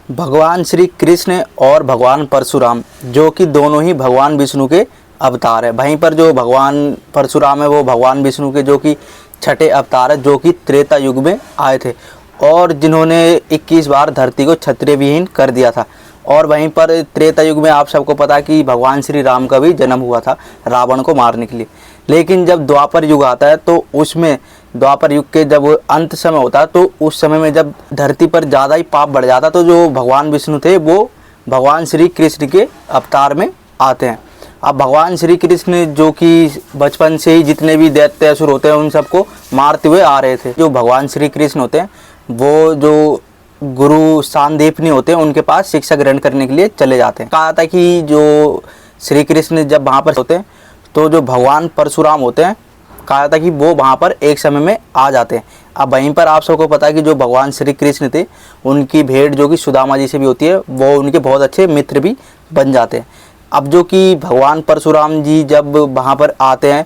भगवान श्री कृष्ण और भगवान परशुराम जो कि दोनों ही भगवान विष्णु के अवतार है। वहीं पर जो भगवान परशुराम है वो भगवान विष्णु के जो कि छठे अवतार है, जो कि त्रेता युग में आए थे और जिन्होंने 21 बार धरती को क्षत्रिय विहीन कर दिया था। और वहीं पर त्रेता युग में आप सबको पता कि भगवान श्री राम का भी जन्म हुआ था रावण को मारने के लिए। लेकिन जब द्वापर युग आता है तो उसमें द्वापर युग के जब अंत समय होता है तो उस समय में जब धरती पर ज़्यादा ही पाप बढ़ जाता तो जो भगवान विष्णु थे वो भगवान श्री कृष्ण के अवतार में आते हैं। अब भगवान श्री कृष्ण जो कि बचपन से ही जितने भी दैत्य असुर होते हैं उन सबको मारते हुए आ रहे थे। जो भगवान श्री कृष्ण होते हैं वो जो गुरु सांदीपनी होते हैं उनके पास शिक्षा ग्रहण करने के लिए चले जाते हैं। कहा था कि जो श्री कृष्ण जब वहाँ पर होते हैं तो जो भगवान परशुराम होते हैं कहा था कि वो वहाँ पर एक समय में आ जाते हैं। अब वहीं पर आप सबको पता है कि जो भगवान श्री कृष्ण थे उनकी भेंट जो कि सुदामा जी से भी होती है, वो उनके बहुत अच्छे मित्र भी बन जाते हैं। अब जो कि भगवान परशुराम जी जब वहाँ पर आते हैं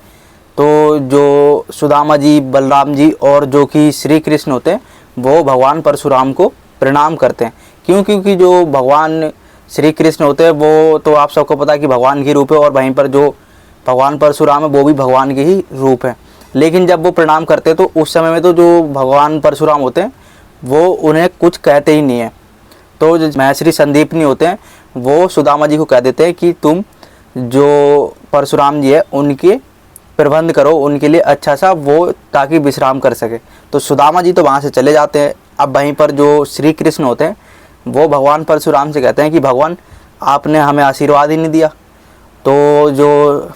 तो जो सुदामा जी, बलराम जी और जो कि श्री कृष्ण होते हैं वो भगवान परशुराम को प्रणाम करते हैं। क्योंकि जो भगवान श्री कृष्ण होते हैं वो तो आप सबको पता है कि भगवान के रूप है और वहीं पर जो भगवान परशुराम है वो भी भगवान के ही रूप है। लेकिन जब वो प्रणाम करते हैं तो उस समय में तो जो भगवान परशुराम होते हैं वो उन्हें कुछ कहते ही नहीं है। तो जो महर्षि संदीपनी होते हैं वो सुदामा जी को कह देते हैं कि तुम जो परशुराम जी है उनके प्रबंध करो, उनके लिए अच्छा सा वो ताकि विश्राम कर सके। तो सुदामा जी तो वहाँ से चले जाते हैं। अब वहीं पर जो श्री कृष्ण होते हैं वो भगवान परशुराम से कहते हैं कि भगवान आपने हमें आशीर्वाद ही नहीं दिया। तो जो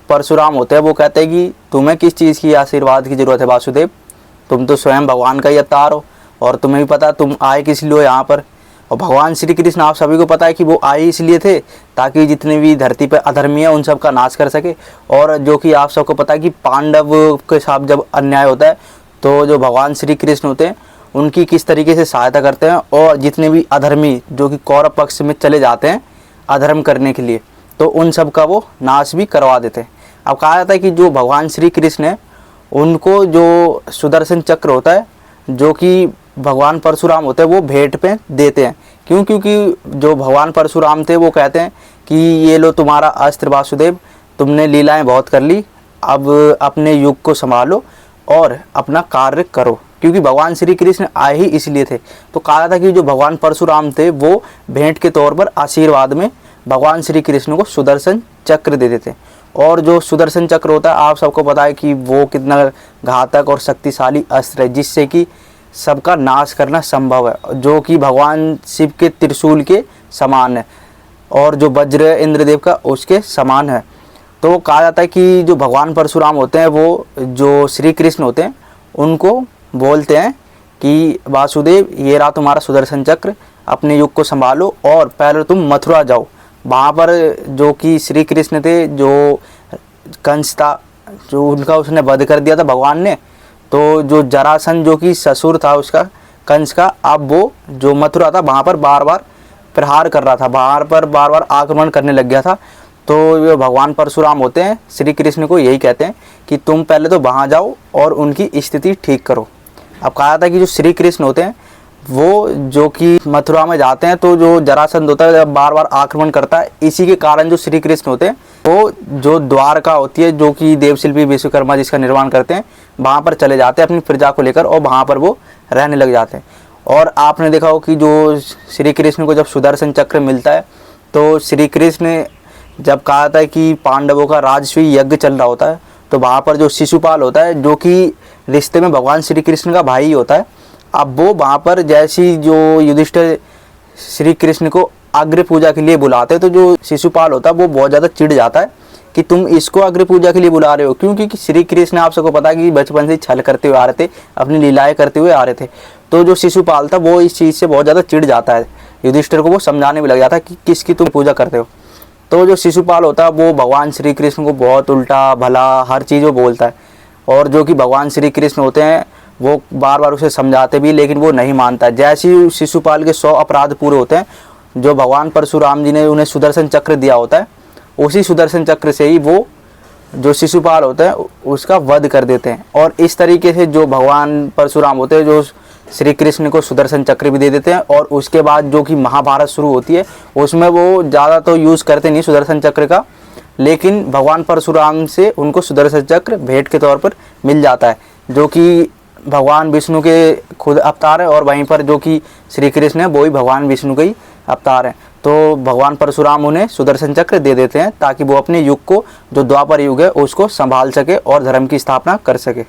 परशुराम होते हैं वो कहते हैं कि तुम्हें किस चीज़ की आशीर्वाद की ज़रूरत है वासुदेव, तुम तो स्वयं भगवान का ही अवतार हो और तुम्हें भी पता तुम आए किस लिए हो यहाँ पर। और भगवान श्री कृष्ण आप सभी को पता है कि वो आए इसलिए थे ताकि जितने भी धरती पर अधर्मी है उन सब का नाश कर सके। और जो कि आप सबको पता है कि पांडव के साथ जब अन्याय होता है तो जो भगवान श्री कृष्ण होते हैं उनकी किस तरीके से सहायता करते हैं और जितने भी अधर्मी जो कि कौरव पक्ष में चले जाते हैं अधर्म करने के लिए तो उन सब का वो नाश भी करवा देते हैं। अब कहा जाता है कि जो भगवान श्री कृष्ण है उनको जो सुदर्शन चक्र होता है जो कि भगवान परशुराम होते हैं वो भेंट पे देते हैं। क्योंकि जो भगवान परशुराम थे वो कहते हैं कि ये लो तुम्हारा अस्त्र वासुदेव, तुमने लीलाएं बहुत कर ली, अब अपने युग को संभालो और अपना कार्य करो। क्योंकि भगवान श्री कृष्ण आए ही इसलिए थे। तो कहा था कि जो भगवान परशुराम थे वो भेंट के तौर पर आशीर्वाद में भगवान श्री कृष्ण को सुदर्शन चक्र दे देते हैं। और जो सुदर्शन चक्र होता है आप सबको पता है कि वो कितना घातक और शक्तिशाली अस्त्र है जिससे कि सबका नाश करना संभव है, जो कि भगवान शिव के त्रिशूल के समान है और जो वज्र इंद्रदेव का उसके समान है। तो कहा जाता है कि जो भगवान परशुराम होते हैं वो जो श्री कृष्ण होते हैं उनको बोलते हैं कि वासुदेव ये रहा तुम्हारा सुदर्शन चक्र, अपने युग को संभालो और पहले तुम मथुरा जाओ। वहाँ पर जो कि श्री कृष्ण थे, जो कंस था जो उनका उसने वध कर दिया था भगवान ने, तो जो जरासंध जो कि ससुर था उसका कंस का, अब वो जो मथुरा था वहाँ पर बार बार प्रहार कर रहा था, वहाँ पर बार बार आक्रमण करने लग गया था। तो ये भगवान परशुराम होते हैं श्री कृष्ण को यही कहते हैं कि तुम पहले तो वहाँ जाओ और उनकी स्थिति ठीक करो। अब कहा था कि जो श्री कृष्ण होते हैं वो जो कि मथुरा में जाते हैं तो जो जरासंध होता है जब बार बार आक्रमण करता है, इसी के कारण जो श्री कृष्ण होते हैं वो जो द्वारका होती है जो कि देवशिल्पी विश्वकर्मा जिसका निर्माण करते हैं वहाँ पर चले जाते हैं अपनी प्रजा को लेकर और वहाँ पर वो रहने लग जाते हैं। और आपने देखा हो कि जो श्री कृष्ण को जब सुदर्शन चक्र मिलता है तो श्री कृष्ण जब कहा था कि पांडवों का राजस्वी यज्ञ चल रहा होता है तो वहाँ पर जो शिशुपाल होता है जो कि रिश्ते में भगवान श्री कृष्ण का भाई होता है, अब वो वहाँ पर जैसी जो युधिष्ठिर श्री कृष्ण को अग्र पूजा के लिए बुलाते हैं तो जो शिशुपाल होता है वो बहुत ज़्यादा चिढ़ जाता है कि तुम इसको अग्र पूजा के लिए बुला रहे हो। क्योंकि श्री कृष्ण आप सबको पता है कि बचपन से छल करते हुए आ रहे थे, अपनी लीलाएं करते हुए आ रहे थे। तो जो शिशुपाल था वो इस चीज़ से बहुत ज़्यादा चिढ़ जाता है, युधिष्ठिर को वो समझाने में लग जाता है कि किसकी तुम पूजा करते हो। तो जो शिशुपाल होता है वो भगवान श्री कृष्ण को बहुत उल्टा भला हर चीज़ वो बोलता है और जो कि भगवान श्री कृष्ण होते हैं वो बार बार उसे समझाते भी लेकिन वो नहीं मानता। जैसे ही शिशुपाल के 100 अपराध पूरे होते हैं जो भगवान परशुराम जी ने उन्हें सुदर्शन चक्र दिया होता है, उसी सुदर्शन चक्र से ही वो जो शिशुपाल होता है उसका वध कर देते हैं। और इस तरीके से जो भगवान परशुराम होते हैं जो श्री कृष्ण को सुदर्शन चक्र भी दे देते हैं। और उसके बाद जो कि महाभारत शुरू होती है उसमें वो ज़्यादा तो यूज़ करते नहीं सुदर्शन चक्र का, लेकिन भगवान परशुराम से उनको सुदर्शन चक्र भेंट के तौर पर मिल जाता है, जो कि भगवान विष्णु के खुद अवतार है। और वहीं पर जो कि श्री कृष्ण है वो ही भगवान विष्णु के ही अवतार हैं। तो भगवान परशुराम उन्हें सुदर्शन चक्र दे देते हैं ताकि वो अपने युग को, जो द्वापर युग है, उसको संभाल सके और धर्म की स्थापना कर सके।